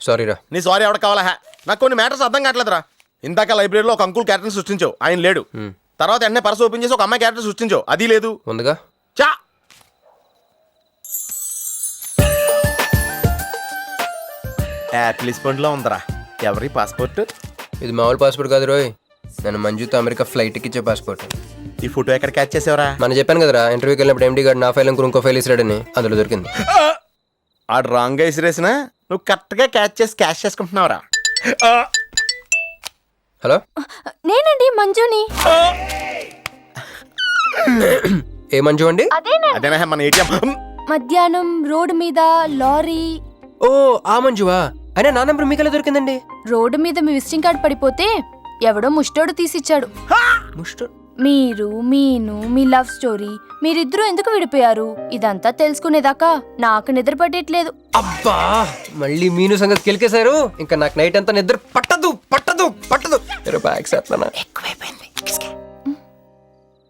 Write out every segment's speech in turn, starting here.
Sorry రా. నీ sorry ఎవడ కావాలా? నాకు కొన్ని మ్యాటర్స్ అర్థం కావట్లేదురా. ఇందాక లైబ్రరీలో ఒక అంకుల్ క్యారెక్టర్ సృష్టించావు, ఆయన లేడు. తర్వాత ఎన్నే పర్స్ ఓపెన్ చేసి ఒక అమ్మాయి క్యారెక్టర్ సృష్టించావు, అది లేదు. ఉందిగా. చా యాపిల్ పండ్లో ఉందరా. ఎవరి పాస్పోర్ట్? ఇది మామూలు పాస్పోర్ట్ కాదు రోయ్, నన్ను మంజుతో అమెరికా ఫ్లైట్కి ఇచ్చే పాస్పోర్ట్. ఈ ఫోటో ఎక్కడ క్యాచ్ చేసావరా? మనం చెప్పాను కదరా, ఇంటర్వ్యూకి వెళ్ళినప్పుడు ఎండి గారు నా ఫైల్ ఇంకో ఫైల్ ఇసిరాడని, అందులో దొరికింది. ఆడు రాంగ్ గా ఇసిరేసినా నువ్వు కరెక్ట్ గా క్యాచ్ చేసి క్యాష్ చేసుకుంటున్నావురా. హలో, నేనండి మంజుని. ఏ మంజు అండి? అదేనా మన ఏటీఎం. మధ్యాహ్నం రోడ్డు మీద లారీ. ఓ ఆ మంజువా? అయినా నా నెంబర్ మీకెలా దొరికిందండి? రోడ్డు మీద మీ విజిటింగ్ కార్డ్ పడిపోతే ఎవడో ముష్టోడు తీసిచ్చాడు. ముష్టి. మీరు మీను మీ లవ్ స్టోరీ, మీరిద్దరూ ఎందుకు విడిపోయారు ఇదంతా తెలుసుకునేదాకా నాకు నిద్ర పట్టేట్లేదు. అబ్బా, మళ్ళీ మీను సంగతి కెలికేశారు. ఇంకా నాకు నైట్ అంతా నిద్ర పట్టదు పట్టదు పట్టదు. ఎక్కువైపోయింది.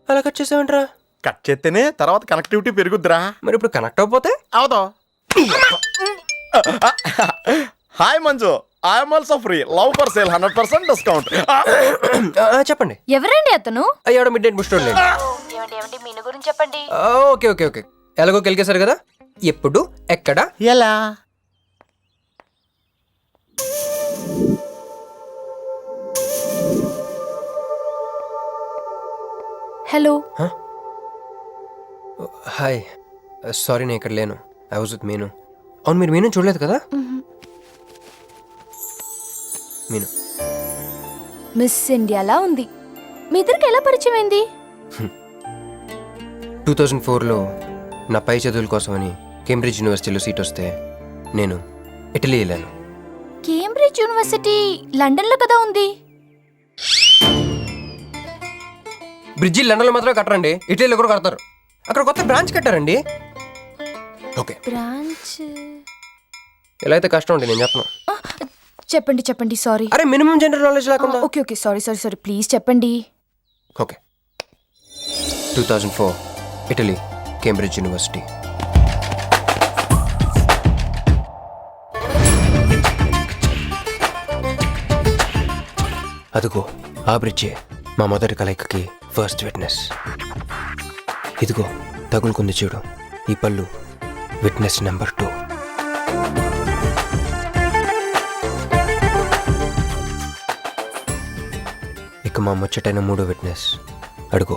అలా కట్ చేసావంటరా? కట్ చేస్తేనే తర్వాత కనెక్టివిటీ పెరుగుద్దిరా. మరి ఇప్పుడు కనెక్ట్ అవ్వకపోతే? అవుతా. Hi Manju, I'm also free. Love for sale 100% discount. చెప్పండి. ఎవరండి అతను? అయ్యాడు మిడ్ నైట్ ముస్టోడ్ లేండి. మీను గురించి చెప్పండి. ఓకే ఓకే ఓకే, ఎలాగో కెలికేశారు కదా. ఎప్పుడు, ఎక్కడ, ఎలా? హలో. హాయ్, సారీ నేను ఇక్కడ లేను. ఐ వాజ్ విత్ మీను. అవును, మీరు మీను చూడలేదు కదా? మీను మిస్ ఇండియాలా ఉంది. మీ ఇద్దరికి ఎలా పరిచయం అయింది? 2004లో నా పై చదువుల కోసమని కేంబ్రిడ్జ్ యూనివర్సిటీలో సీట్ వస్తే నేను ఇటలీ వెళ్ళాను. కేంబ్రిడ్జ్ యూనివర్సిటీ లండన్లో కదా ఉంది. బ్రిడ్జి లండన్లో మాత్రమే కట్టరండి, ఇటలీలో కూడా కడతారు. అక్కడ కొత్త బ్రాంచ్ కట్టారండి. ఓకే, బ్రాంచ్ ఎలా అయితే కష్టం అండి, నేను చెప్పను. చెప్పండి చెప్పండి. సారీ. అరే మినిమం జనరల్ నాలెడ్జ్ లేకుండా. Okay okay, sorry sorry sorry, please చెప్పండి. Okay, 2004 Italy, Cambridge university. అదిగో ఆ బ్రిడ్జే మా మొదటి కలయికకి ఫస్ట్ విట్నెస్. ఇదిగో తగులుకుంది చూడు ఈ పళ్ళు, విట్నెస్ నెంబర్ 2. ఇక మా ముచ్చటైన 3వ విట్నెస్, అడుగు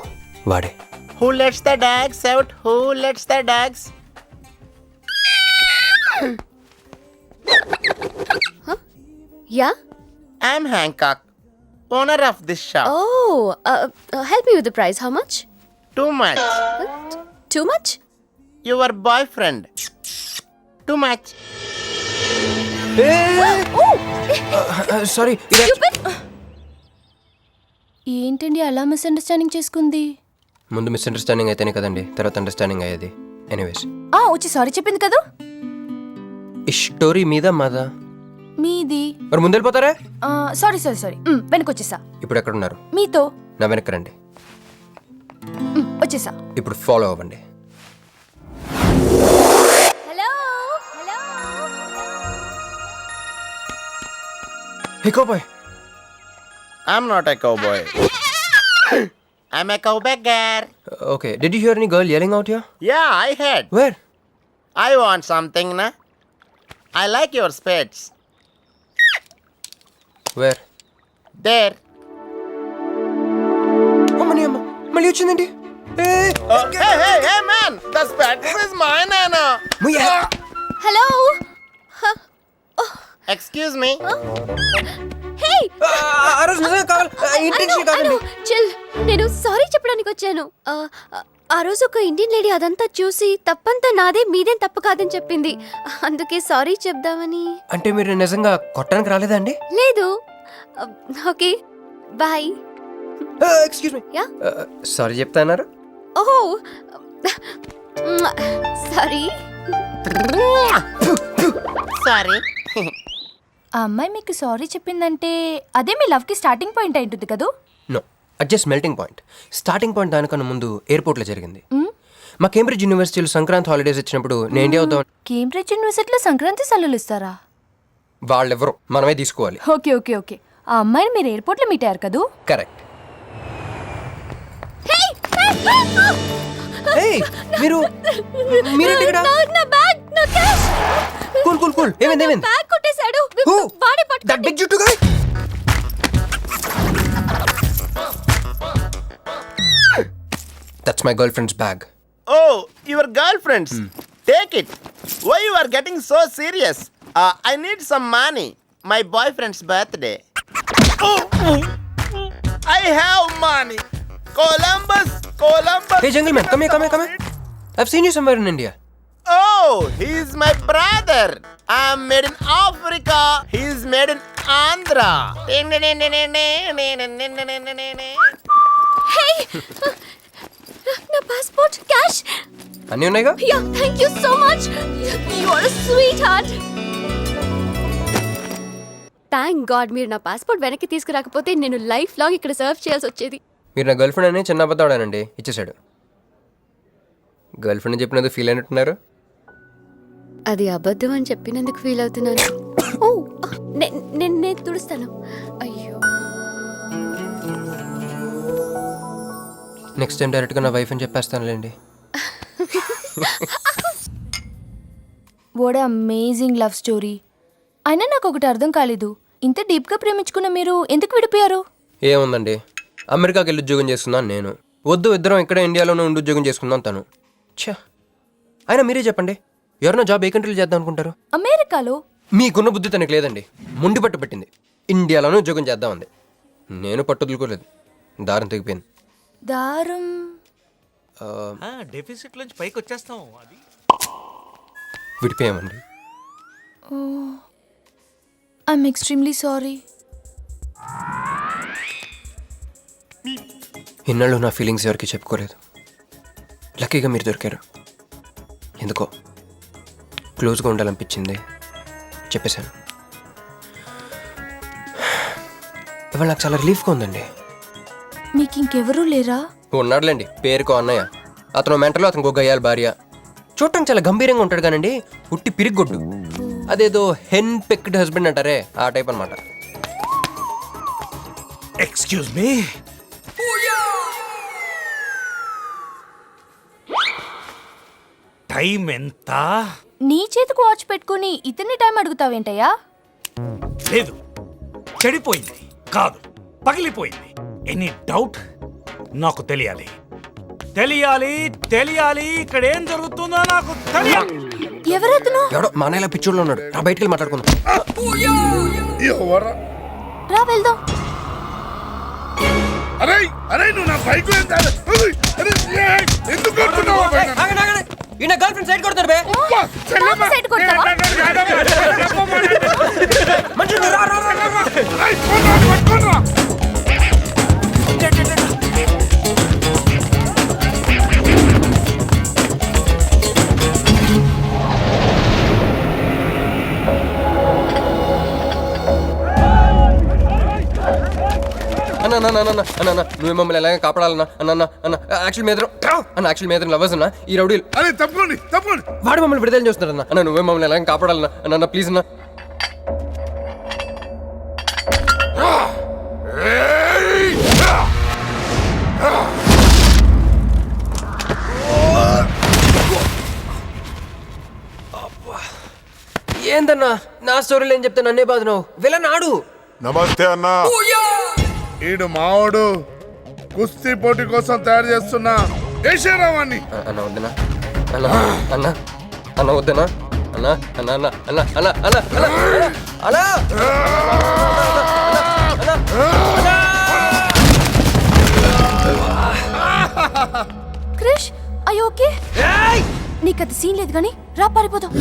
వాడే. Who lets the dogs out? Who lets the dogs? Yeah? I'm Hancock, owner of this shop. Oh, help me with the price. How much? Too much. Too much? Your boyfriend. Too much. Sorry. ఏంటండి అలా misunderstanding చేసుకుంది? ముందు misunderstanding అయితేనే కదండి తర్వాత understanding అయ్యేది. Anyways, వచ్చి sorry చెప్పింది కదా. ఈ స్టోరీ మీద మాదా? మీది. మరి ముందు వెళ్ళిపోతారా? సారీ సారీ సారీ, వెనకొచ్చేసా. ఇప్పుడు ఎక్కడ ఉన్నారు? మీతో. నా వెనక్కి రండి. వచ్చేసా. ఇప్పుడు ఫాలో అవ్వండి. Hello hello. Hey cowboy. I'm not a cowboy. I'm a cowbagger. Okay, did you hear any girl yelling out here? Yeah, I heard. Where? I want something, na? I like your spades. Where? There. అమ్మని అమ్మ, మళ్ళీ వచ్చిందండి. Hey, man! The spades is mine, Anna. Hello? Excuse me. Hey! ఆ రోజు నిజంగా కావాలి, intention కాదండి. Chill. నేను సారీ చెప్పడానికి వచ్చాను. ఆ రోజు ఒక ఇండియన్ లేడీ అదంతా చూసి తప్పంతా నాదే, మీదేం తప్పు కాదని చెప్పింది. అందుకే సారీ చెప్దామని. అంటే మీరు నిజంగా కొట్టడానికి రాలేదా అండి? లేదు. Okay, bye. Excuse me. Yeah? Sorry చెప్తా అన్నారు. ఓహో, సారీ. Sorry. ఆ అమ్మాయి మీకు సారీ చెప్పిందంటే అదే మీ లవ్కి స్టార్టింగ్ పాయింట్ అయింటుంది కదా? నో, అది just melting point. Starting point దానికన్నా ముందు ఎయిర్పోర్ట్లో జరిగింది. మా కేంబ్రిడ్జ్ యూనివర్సిటీలో సంక్రాంతి హాలిడేస్ ఇచ్చినప్పుడు నేను ఇండియా వద్దాం. కేంబ్రిడ్జ్ యూనివర్సిటీలో సంక్రాంతి సెలవులు ఇస్తారా? వాళ్ళెవరు మనమే తీసుకోవాలి. ఓకే ఓకే ఓకే, ఆ అమ్మాయిని మీరు ఎయిర్పోర్ట్లో మీట్ అయ్యారు కదూ? కరెక్ట్. ఏయ్, మీరేంటి ఇక్కడ? నా బ్యాగ్, నా క్యాష్. Cool cool cool. ఏమైంది? బ్యాగ్ కొట్టేశాడు. Who? వాడే That పట్టుకోండి. big juttu guy? That's my girlfriend's bag. Oh, your girlfriends. Take it. Why you are getting so serious? I need some money. My boyfriend's birthday. Oh, I have money. Columbus. Hey, jungle man, come here. I've seen you somewhere in India. Oh, he's my brother. I'm made in Africa. He's made in Andhra. Hey! నా passport, cash. అన్నీ ఉన్నాయిగా? Yeah, thank you so much. You are sweetheart. Thank God మీరు నా passport వెనక్కి తీసుకురాకపోతే నేను life long ఇక్కడ serve చేయాల్సి వచ్చేది. మీరు నా గర్ల్ ఫ్రెండ్ అని చిన్న అబద్ధాడానండి, ఇచ్చేసాడు. గర్ల్ ఫ్రెండ్ చెప్పినందుకు ఫీల్ అయినట్టున్నారు. అది అబద్ధం అని చెప్పినందుకు ఫీల్ అవుతున్నాను. ఓ, నేను తుడుస్తాను. అయ్యో, నెక్స్ట్ టైం డైరెక్ట్గా నా వైఫ్ అని చెప్పేస్తానులేండి. What amazing love story. అయినా నాకు ఒకటి అర్థం కాలేదు, ఇంత డీప్గా ప్రేమించుకున్న మీరు ఎందుకు విడిపోయారు? ఏముందండి, అమెరికాకి వెళ్ళి ఉద్యోగం చేస్తున్నాను నేను. వద్దు, ఇద్దరం ఇక్కడ ఇండియాలోనే ఉండి ఉద్యోగం చేసుకుందాం తను. ఛా, అయినా మీరే చెప్పండి, ఎవరైనా జాబ్ ఏ కంట్రీలో చేద్దాం అనుకుంటారు? అమెరికాలో? మీకున్న బుద్ధి తనకి లేదండి. ముండి పట్టు పెట్టింది, ఇండియాలోనే ఉద్యోగం చేద్దామంది. నేను పట్టుదలుకోలేదు, దారం తెగిపోయింది. దారం? డెఫిసిట్ నుంచి పైకి వచ్చేస్తాం. అది విడిపోయామండి. I'm extremely sorry. ఇన్నాళ్ళు నా ఫీలింగ్స్ ఎవరికి చెప్పుకోలేదు. లక్కీగా మీరు దొరికారు. ఎందుకో క్లోజ్గా ఉండాలనిపించింది, చెప్పేశాను. ఇవాళ నాకు చాలా రిలీఫ్గా ఉందండి. మీకు ఇంకెవరూ లేరా? ఉన్నాడులేండి, పేరుకో అన్నయ్య. అతను మెంటలో, అతనికి గయ్యాల భార్య. చూడటానికి చాలా గంభీరంగా ఉంటాడు కానండి, ఉట్టి పిరిగొడ్డు. అదేదో హెన్ పెక్డ్ హస్బెండ్ అంటారే, ఆ టైప్ అనమాట. Excuse me. టైం ఎంత? నీ చేతికి వాచ్ పెట్టుకుని ఇతన్ని టైం అడుగుతావేంటయ్యా? లేదు, చెడిపోయింది కాదు, పగిలిపోయింది. Any doubt? నాకు తెలియాలి. ఇక్కడ ఏం జరుగుతుందో నాకు తెలియాలి. ఎవరతను? ఎవడో మానేలా పిచ్చోళ్ళు ఉన్నాడు, రా బయటికి వెళ్ళి మాట్లాడుకుందాం. రా వెళ్దాం. అరే నువ్వు నా బైక్ ఎందుకు కొడుతున్నావు? ఈయన గర్ల్ ఫ్రెండ్ సైడ్ కొడతాడు బే. నాకు సైడ్ కొడతావా? మంచిగా రా, రా, రా, రా. అన్న నువ్వు మమ్మల్ని ఎలాగ కాపాడాలన్నా అన్న యాక్చువల్ మీద లవర్స్ అన్న ఈ రౌడీలు. అరే తప్పండి వాడు మమ్మల్ని విడుదల చేస్తున్నాడు అన్న నువ్వే మమ్మల్ని ఎలాగ కాపాడాలన్నా అన్న ప్లీజ్ అన్న. ఏందన్నా నా స్టోరీలు ఏం చెప్తే నన్నే బాధ వెళ్ళనాడు. నమస్తే అన్నా. ఈడు మావాడు కుస్తీ పోటీ కోసం తయారు చేస్తున్నా ఏషారావాన్ని. అన్న వద్దనా అన్న వద్దనా అన్న అన్న అన్న అన్న అన్న అన్న అన్న క్రిష్, అయ్యో ఓకే? నీకు అది సీన్ లేదు కానీ రా పారిపోదాం.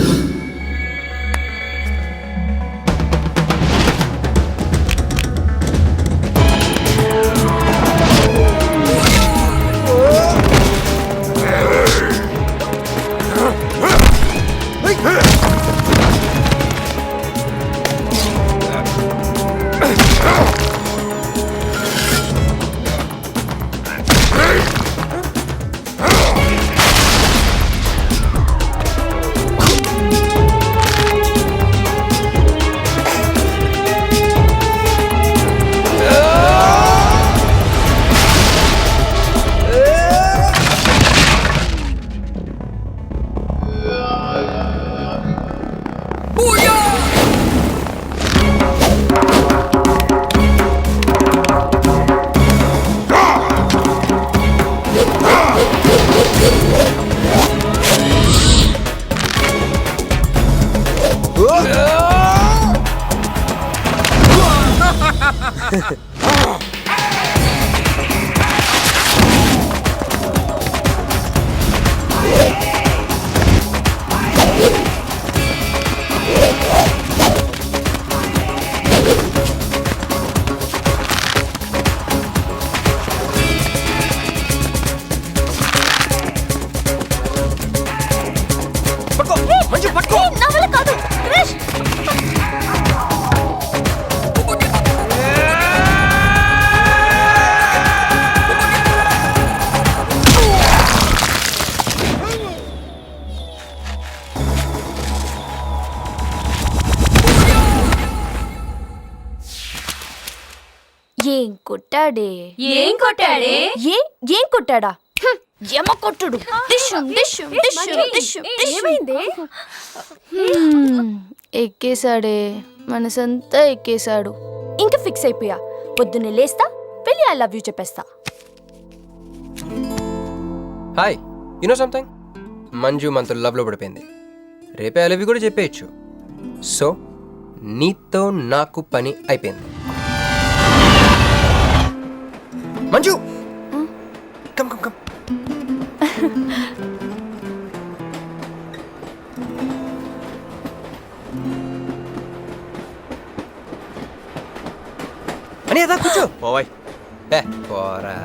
పట్టుకో మంజు పట్టుకో. నా వల్ల కాదు క్రిష్. ఏం కొట్టాడే? ఏం కొట్టాడే? ఏం కొట్టాడా? ఎమ కొట్టుడు. డిష్షుం, డిష్షుం, డిష్షుం, డిష్షుం, డిష్షుం. ఏమైంది? ఎక్కేశాడే, మనసంతా ఎక్కేశాడు. ఇంకా ఫిక్స్ అయిపోయా, పొద్దున్నే లేస్తా, వెళ్ళి ఐ లవ్ యూ చెప్పేస్తా. Hi, you know something? Manju మనతో లవ్లో పడిపోయింది. రేపే ఐ లవ్ యూ కూడా చెప్పేయచ్చు. సో నీతో నాకు పని అయిపోయింది. Manju come come come. అని అదా కూర్చో. పోవాయ్ పోరా.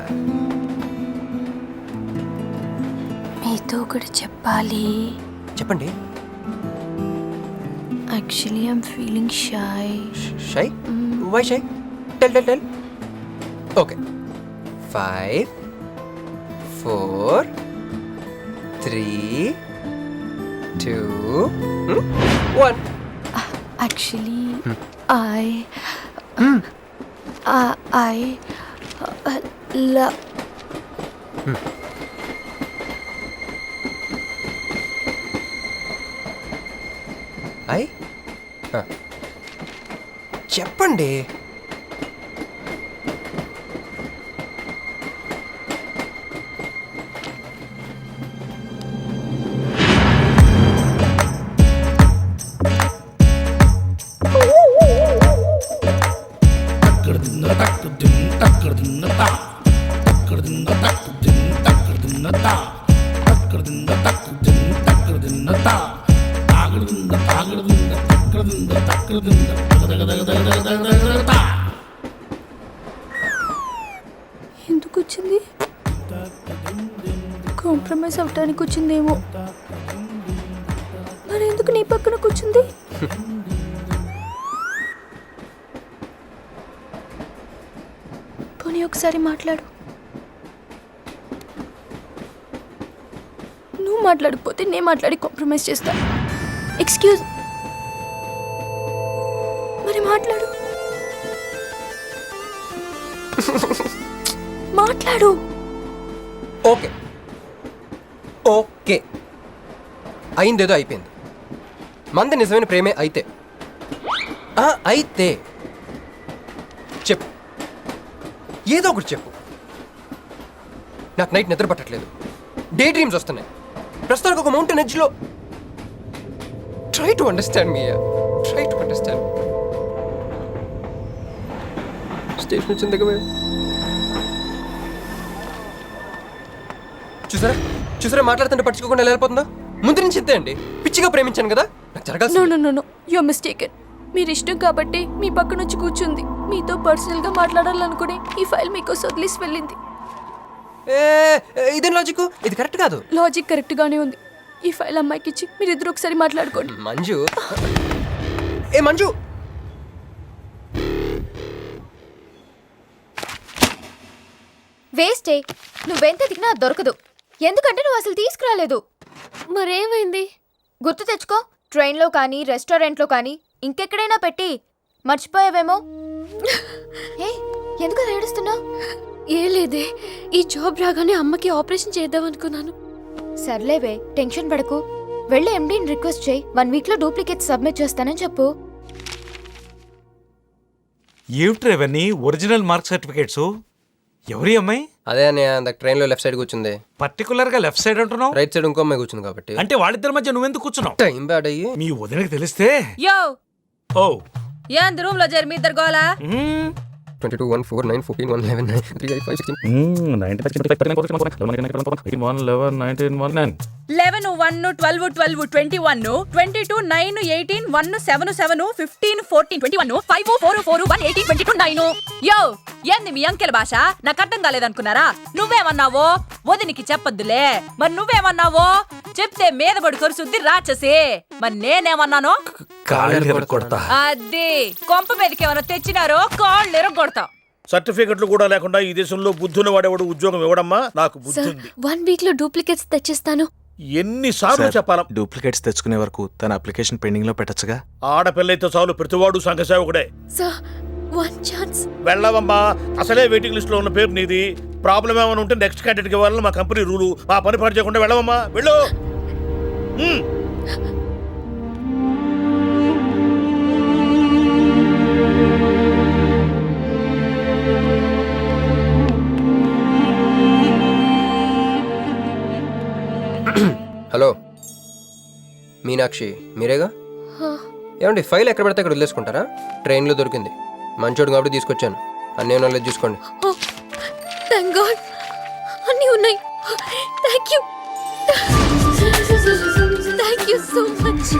మీతో ఒకటి చెప్పాలి. చెప్పండి. Actually I'm feeling shy. Shy? Why shy? Tell tell tell. Okay. 5 4 3 2 1. Actually, I love. చెప్పండి. ఎందుకు వచ్చింది? కాంప్రమైజ్ అవటానికి వచ్చిందేమో. మరి ఎందుకు నీ పక్కన కూర్చుంది? పోనీ ఒకసారి మాట్లాడు. నువ్వు మాట్లాడకపోతే నేను మాట్లాడి కాంప్రమైజ్ చేస్తా. ఎక్స్క్యూజ్. మరి మాట్లాడు. మాట్లాడు. ఓకే ఓకే, అయిందేదో అయిపోయింది. మంది నిజమైన ప్రేమే అయితే అయితే చెప్పు, ఏదో ఒకటి చెప్పు. నాకు నైట్ నిద్ర పట్టట్లేదు, డే డ్రీమ్స్ వస్తున్నాయి. ప్రస్తుతానికి ఒక మౌంటైన్ ఎడ్జ్లో. Try to understand me, try to understand. Station వచ్చిన దగ్గర చూసారా చూసారా, మాట్లాడుతుంటే పట్టించుకోకుండా ఎలా వెళ్ళిపోతుందో. ముందు నుంచి ఇంతే అండి, పిచ్చిగా ప్రేమించాను కదా, నాకు జరగాల్సి. No you are mistaken. మీరు ఇష్టం కాబట్టి మీ పక్క నుంచి కూర్చుంది. మీతో పర్సనల్ గా మాట్లాడాలనుకుని ఈ ఫైల్ మీకోసం వదిలేసి వెళ్ళింది. ఇదేం లాజిక్? ఇది కరెక్ట్ కాదు. లాజిక్ కరెక్ట్ గానే ఉంది. ఈ ఫైల్ అమ్మాయికి ఇచ్చి మీరిద్దరు ఒకసారి మాట్లాడుకోండి. మంజు, మంజు, వేస్టే, నువ్వెంత దిగినా దొరకదు. ఎందుకంటే నువ్వు అసలు తీసుకురాలేదు. మరేమైంది? గుర్తు తెచ్చుకో. ట్రైన్లో కానీ రెస్టారెంట్లో కానీ ఇంకెక్కడైనా పెట్టి మర్చిపోయావేమో. ఏ ఎందుకు అలా ఏడుస్తున్నావు? ఏ లేదే, ఈ జాబ్ రాగానే అమ్మకి ఆపరేషన్ చేద్దాం అనుకున్నాను. సర్లేవే, టెన్షన్ పడకు. వెళ్ళి ఎండీని రిక్వెస్ట్ చేయి, 1 వీక్లో డూప్లికేట్ సబ్మిట్ చేస్తానని చెప్పు. ఏమిట్రా ఇవన్నీ ఒరిజినల్ మార్క్ సర్టిఫికేట్స్? ఎవరి అమ్మాయి? అదే అన్నయ్య, అందాక ట్రైన్లో లెఫ్ట్ సైడ్ కూర్చుంది. పర్టికులర్ గా లెఫ్ట్ సైడ్ అంటున్నావు? రైట్ సైడ్ ఇంకో అమ్మాయి కూర్చుంది కాబట్టి. అంటే వాళ్ళిద్దరి మధ్య నువ్వెందుకు కూర్చున్నావు? టైం బ్యాడ్ అయ్యి. మీ వదినకి తెలిస్తే. యో ఓ ఏంది రూమ్ లో చేరి మీ ఇద్దరు గోలా? 22, 1, 4, 9, 14, 1, 11, 9, 3, 8, 5, 16. 11 1 12 12 21 22 9 18 1 7 7 15 14 21 5 4 4 1 18 22 9 యో ఏంది మీ అంకెల భాష నాకు అర్థం కాలేదనుకున్నారా నువ్వేమన్నావో వదినికి చెప్పొద్దులే మరి నువ్వేమన్నావో చెప్తే మీద పడి కరుసుద్ది రాచసి మరి నేనేమన్నానో కాళ్ళు కొడతా. అది కొంప మీదకి ఏమైనా తెచ్చినారో కాళ్ళు ఎరగొడతా. సర్టిఫికెట్లు కూడా లేకుండా ఈ దేశంలో బుద్ధుని వాడేవాడు ఉద్యోగం ఇవ్వడమ్మా నాకు బుద్ధి సార్ ఉంది 1 వీక్ లో డూప్లికేట్స్ తెచ్చిస్తాను. ఎన్నిసార్లు చెప్పాలా డూప్లికేట్స్ తెచ్చుకునే వరకు తన అప్లికేషన్ పెండింగ్ లో పెట్టచ్చుగా. ఆడపిల్లైతే చాలు ప్రతివాడు సంఘ సేవకుడే. Sir 1 chance. వెళ్ళవమ్మా, అసలే వెయిటింగ్ లిస్ట్ లో ఉన్న పేరు నీది. ప్రాబ్లం ఏమైనా ఉంటే నెక్స్ట్ క్యాండిడేట్ కి ఇవ్వాలని మా కంపెనీ రూలు. మా పని పాటు చేయకుండా వెళ్ళవమ్మా, వెళ్ళు. హలో మీనాక్షి మీరేగా? ఏమండి ఫైల్ ఎక్కడ పడితే అక్కడ వదిలేసుకుంటారా? ట్రైన్లో దొరికింది, మంచోడు కాబట్టి తీసుకొచ్చాను. అన్నీ నాలెడ్జ్ చూసుకోండి. థ్యాంక్ గాడ్ అన్నీ ఉన్నాయి. Thank you so much.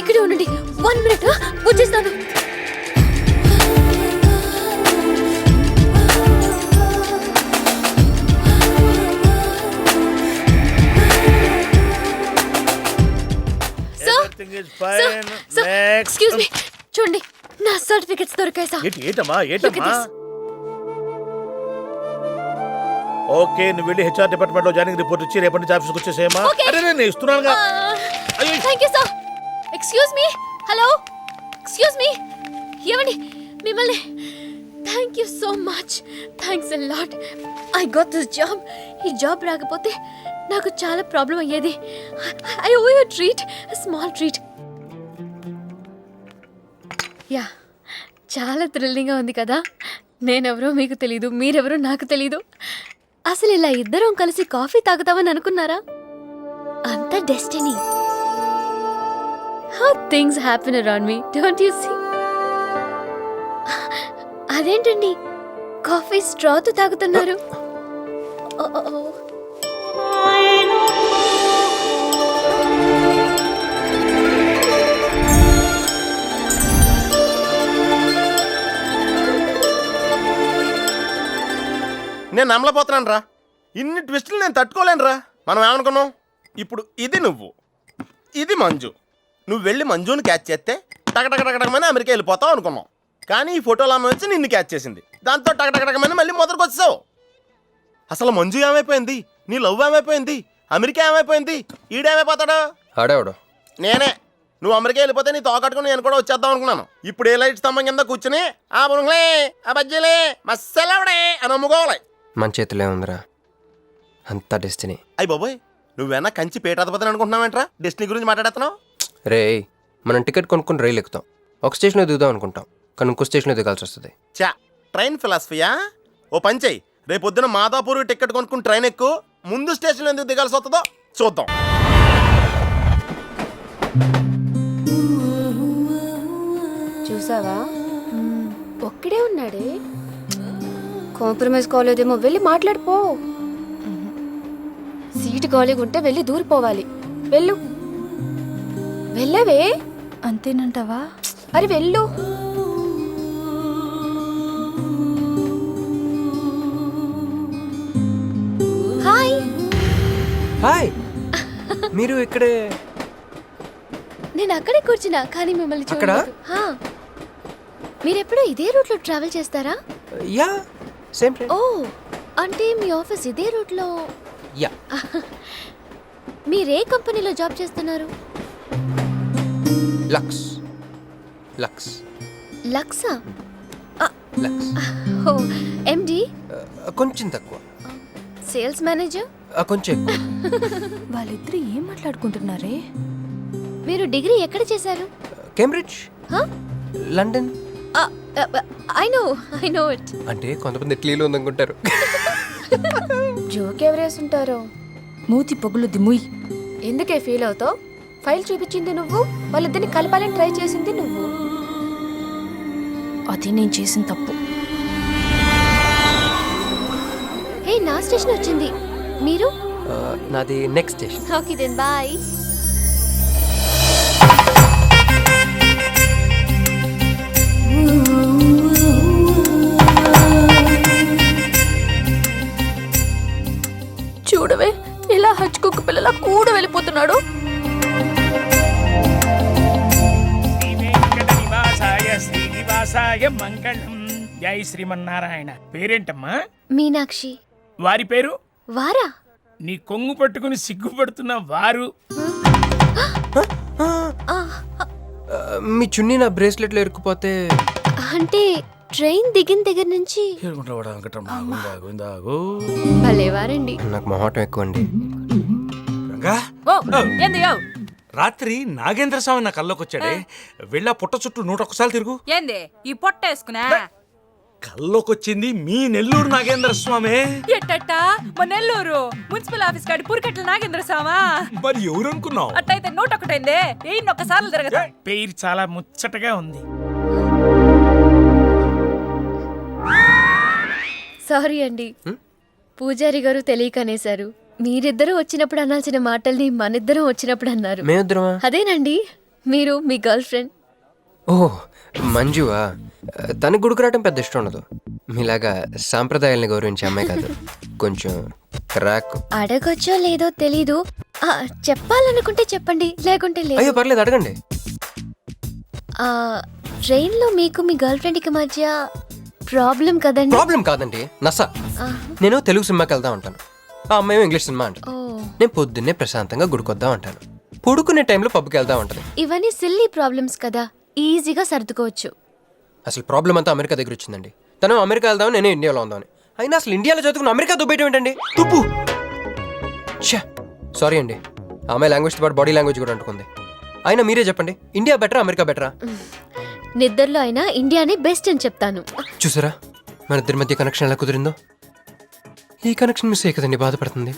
ఇక్కడే ఉండండి, 1 మినిట్ వచ్చేస్తాను. Everything is fine. Next. Excuse me, చూడండి నా సర్టిఫికెట్స్ దొరికాయి సార్. ఏంటమ్మా Look at this. ఓకే, నువ్వు వెళ్ళి హెచ్ఆర్ డిపార్ట్మెంట్ లో జాయినింగ్ రిపోర్ట్ ఇచ్చి రేపటి నుంచి ఆఫీస్కి వచ్చేసేయమ్మా. Okay. అరే నేను ఇస్తున్నానుగా. అయ్యో. Thank you sir. Excuse me, hello excuse me, ఏమండి మిమ్మల్ని. Thank you so much, thanks a lot. I got this job. ఈ జాబ్ రాకపోతే నాకు చాలా ప్రాబ్లం అయ్యేది. I owe you treat, small treat. Yeah, చాలా థ్రిల్లింగ్గా ఉంది కదా. నేనెవరో మీకు తెలీదు, మీరెవరో నాకు తెలీదు. అసలు ఇలా ఇద్దరం కలిసి కాఫీ తాగుతామని అనుకున్నారా? అంత destiny. How things happen around me, don't you see? అదేంటండి కాఫీ స్ట్రాతో తాగుతున్నారు? నేను నమ్మలేకపోతున్నాను రా. ఇన్ని ట్విస్టులు నేను తట్టుకోలేను రా. మనం ఏమనుకున్నాం, ఇప్పుడు ఇది నువ్వు, ఇది మంజు. నువ్వు వెళ్ళి మంజుని క్యాచ్ చేస్తే టకటకటకటకమని అమెరికా వెళ్ళిపోతావు అనుకున్నాం. కానీ ఈ ఫోటోలు ఆమె వచ్చి నిన్ను క్యాచ్ చేసింది. దాంతో టకటకటకమని మళ్ళీ మొదటికి వచ్చావు. అసలు మంజు ఏమైపోయింది, నీ లవ్ ఏమైపోయింది, అమెరికా ఏమైపోయింది, ఈడేమైపోతాడు? ఆడేవాడు నేనే. నువ్వు అమెరికా వెళ్ళిపోతే నీ తోకట్టుకుని నేను కూడా వచ్చేద్దాం అనుకున్నాను. ఇప్పుడు ఏ లైట్ స్తంభం కింద కూర్చుని ఆ బురుంగులే ఆ బజ్జీలే మస్సలవడే అని అమ్ముకోవాలి. మన చేతిలో ఉందిరా అంతా డెస్టినీ. అయ్యి బాబోయ్, నువ్వేనా కంచి పేటాధిపతిని అనుకుంటున్నావేంట్రా? డెస్టినీ గురించి మాట్లాడుతున్నావు? రే, మనం టికెట్ కొనుక్కుని రైలు ఎక్కుతాం. ఒక స్టేషన్లో దిగుదాం అనుకుంటాం, కానీ ఇంకో స్టేషన్లో దిగాల్సి వస్తుంది. చా, ట్రైన్ ఫిలాసఫియా? ఓ పని చెయ్యి, రేపొద్దున మాదాపూర్ టికెట్ కొనుక్కుని ట్రైన్ ఎక్కు. ముందు స్టేషన్లో ఎందుకు దిగాల్సి వస్తుందో చూద్దాం. చూసావా, ఒక్కడే ఉన్నాడే. కాంప్రమైజ్ కాలేదేమో, వెళ్ళి మాట్లాడిపో. సీటు ఖాళీగా ఉంటే వెళ్ళి దూరిపోవాలి. వెళ్ళు, వెళ్ళవే. అంతేనంటావా? అరే వెళ్ళు. హాయ్. హాయ్, మీరు ఇక్కడే? నేను అక్కడే కూర్చున్నా, కానీ మిమ్మల్ని అక్కడ? చూడలేదు. హా. మీరెప్పుడు ఇదే రూట్లో ట్రావెల్ చేస్తారా? యా, సేమ్ ఓ, అంటే మీ ఆఫీస్ ఇదే రూట్లో. యా. మీరే కంపెనీలో జాబ్ చేస్తున్నారు? లక్స్. లక్స్. లక్సా? లక్స్. ఓ, ఎండి? కొంచెం తక్కువ. Sales manager? కొంచెం ఎక్కువ. వాళ్ళిద్దరు ఏం మాట్లాడుకుంటున్నారే? మీరు డిగ్రీ ఎక్కడ చేశారు? Cambridge, London. I know it. అంటే కొంతమంది ఇట్లీలో ఉందనుకుంటారు. జోక్ ఎవరేసుంటారో. మూతి పొగులు దిముయ్. ఎందుకే ఫీల్ అవుతావు? ఫైల్ చూపించింది నువ్వు, వాళ్ళిద్దరిని కలపాలని ట్రై చేసింది నువ్వు. అది నేను చేసిన తప్పు. హే, నా స్టేషన్ వచ్చింది. మీరు? నాది next station. Okay then bye. చూడవే ఇలా హచ్చుకుక్క పిల్లలా కూడా వెళ్ళిపోతున్నాడు. శ్రీనివాసాయ మంగళం. జై శ్రీమన్నారాయణ. పేరేంటమ్మా? మీనాక్షి. వారి పేరు? వారా? నీ కొంగు పట్టుకుని సిగ్గుపడుతున్న వారు. మీ చున్నీ నా బ్రేస్లెట్లో ఇరుక్కుపోతే అంటే ట్రైన్ దిగిన దగ్గర నుంచి భలేవారండి. నాకు మొహాటం ఎక్కువ అండి. రంగా ఓ ఏంది యో రాత్రి నాగేంద్ర స్వామి నా కల్లోకి వచ్చాడే, వెళ్ళా పుట్ట చుట్టూ 101 తిరుగు. ఏంది ఈ పొట్ట వేసుకున్నా? కల్లోకి వచ్చింది మీ నెల్లూరు నాగేంద్ర స్వామి. ఎట్టట్టా మా నెల్లూరు మున్సిపల్ ఆఫీస్ కాడి పురికట్ల నాగేంద్ర స్వామా? మరి ఎవరు అనుకున్నావు? అట్టయితే 101 ఒక్కసార్లు తిరగదు. పేరు చాలా ముచ్చటగా ఉంది. సారీ అండి, పూజారి గారు తెలియకనేశారు. మీరిద్దరూ వచ్చినప్పుడు అనాల్సిన మాటల్ని మనిద్దరం వచ్చినప్పుడు అన్నారు. మేమిద్దరమా? అదేనండి, మీరు మీ గర్ల్ ఫ్రెండ్. ఓహ్ మంజువా? తనకు గుడికి రావడం పెద్ద ఇష్టం ఉండదు. మీలాగా సాంప్రదాయాల్ని గౌరవించే అమ్మాయి కాదు. కొంచెం క్రాక్. అడగొచ్చో లేదో తెలీదు. చెప్పాలనుకుంటే చెప్పండి, లేకుంటే లేదు. అయ్యో పర్లేదు, అడగండి. ట్రైన్లో మీకు మీ గర్ల్ ఫ్రెండ్కి మధ్య ప్రాబ్లం కదండి? ప్రాబ్లం కాదండి, నస. నేను తెలుగు సినిమాకి వెళ్దా ఉంటాను, ఆ అమ్మాయి ఇంగ్లీష్ సినిమా అంట. నేను పొద్దున్నే ప్రశాంతంగా గుడికొద్దాం అంటాను, పడుకునే టైంలో పబ్కి వెళ్దాం అంటది. ఇవన్నీ సిల్లీ ప్రాబ్లమ్స్ కదా, ఈజీగా సర్దుకోవచ్చు. అసలు ప్రాబ్లం అంతా అమెరికా దగ్గర వచ్చిందండి. తను అమెరికా వెళ్దాం, నేను ఇండియాలో ఉందామని. అయినా అసలు ఇండియాలో చదువుకుని అమెరికా దుబ్బేయటం ఏంటండి? తుప్పు. సారీ అండి, ఆ అమ్మాయి లాంగ్వేజ్తో పాటు బాడీ లాంగ్వేజ్ కూడా అంటుకుంది. అయినా మీరే చెప్పండి, ఇండియా బెటరా అమెరికా బెటరా? నిద్రలో అయినా ఇండియానే బెస్ట్ అని చెప్తాను. చూసారా మన ఇద్దరి మధ్య కనెక్షన్ ఎలా కుదిరిందో? ఈ కనెక్షన్ మిస్ అయ్యి కదండి బాధపడుతుంది.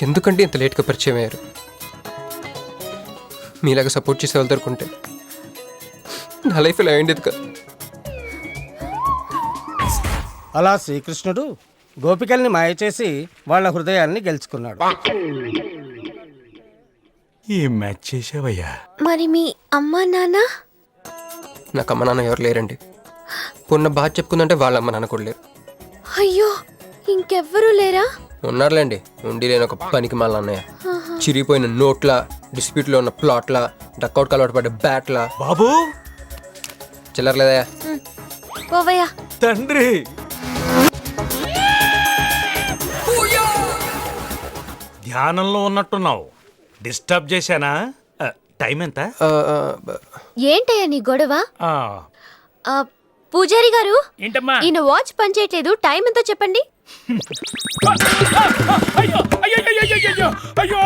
ఎందుకంటే ఇంత లేట్గా పరిచయం అయ్యారు? మీలాగా సపోర్ట్ చేసే వాళ్ళు దొరుకుంటే నా లైఫ్ ఇలా అయ్యింది కదా. అలా శ్రీకృష్ణుడు గోపికల్ని మాయ చేసి వాళ్ళ హృదయాల్ని గెలుచుకున్నాడు. ఏం మ్యాచ్ చేసావయ్యా? మరి మీ అమ్మా నాన్న? నాకు అమ్మ నాన్న ఎవరు లేరండి. ఉన్న బాధ చెప్పుకుందంటే వాళ్ళ అమ్మ నాన్న కూడా లేరు. అయ్యో, ఇంకెవ్వరూ లేరా? ఉన్నారులేండి, ఉండి లేని ఒక పనికి మళ్ళీ అన్నయ్య. చిరిగిపోయిన నోట్ల, డిస్ప్యూట్లో ఉన్న ప్లాట్ల, డక్అవుట్ అలవాటు పడ్డ బ్యాట్ల. బాబు చిల్లర్లేదయా? పోవయ్యా. తండ్రి ధ్యానంలో ఉన్నట్టున్నావు, డిస్టర్బ్ చేశానా? టైం ఎంత? ఏంటయ్యా నీ గొడవ? ఆ, పూజారి గారు, ఏంటమ్మా? ఈయన వాచ్ పనిచేయట్లేదు, టైం ఎంతో చెప్పండి. అయ్యో అయ్యో అయ్యో అయ్యో,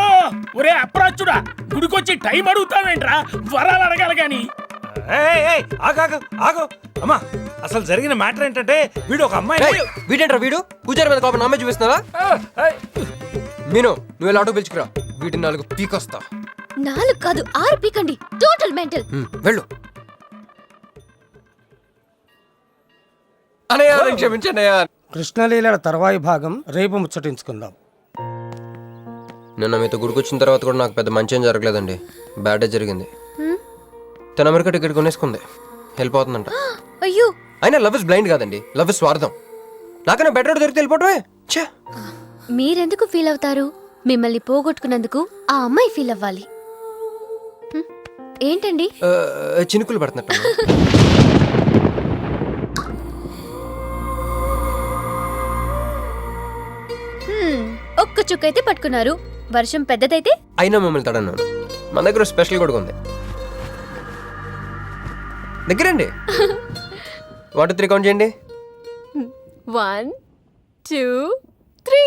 ఒరే అప్రాచుడా, గుడికొచ్చి టైం అడుగుతావేంట్రా? వరాలు అడగాలి గాని. ఆగో అమ్మా, అసలు జరిగిన మ్యాటర్ ఏంటంటే వీడు ఒక అమ్మాయి. వీడేంట్రా వీడు? పూజారి మీద కోపం నమ్మే చూపిస్తున్నావా? మీను, నువ్వు ఎలా ఆటో పిలుచుకురా, వీటి 4 పీకొస్తా. 4 కాదు 6 పీకండి, టోటల్ మెంటల్. వెళ్ళు. అనయ్య క్షమించండి. కృష్ణలీలల తర్వాయి భాగం రేపు ముచ్చటించుకుందాం. నిన్న మీతో గుడికొచ్చిన తర్వాత కూడా నాకు పెద్ద మంచి ఏం జరగలేదండి, బ్యాడే జరిగింది. తన అమెరికా టికెట్ కొనేసుకుంది, వెళ్ళిపోతుందంట. అయ్యో, అయినా లవ్ ఇస్ బ్లైండ్ కాదండి, లవ్ ఇస్ స్వార్థం. నాకన్నా బెటర్ దొరికితే వెళ్ళిపోవటమే. మీరెందుకు ఫీల్ అవుతారు? మిమ్మల్ని పోగొట్టుకున్నందుకు ఆ అమ్మాయి ఫీల్ అవ్వాలి. ఏంటండి? చినుకులు పడుతున్నట్టు. ఒక్క చుక్కైతే పట్టుకున్నారు, వర్షం పెద్దదైతే? అయినా మమ్మల్ని తడన్నాను. మన దగ్గర స్పెషల్ కూడా ఉంది, దగ్గరండి. 1 2 3 కౌంట్ చేయండి. 1 2 3.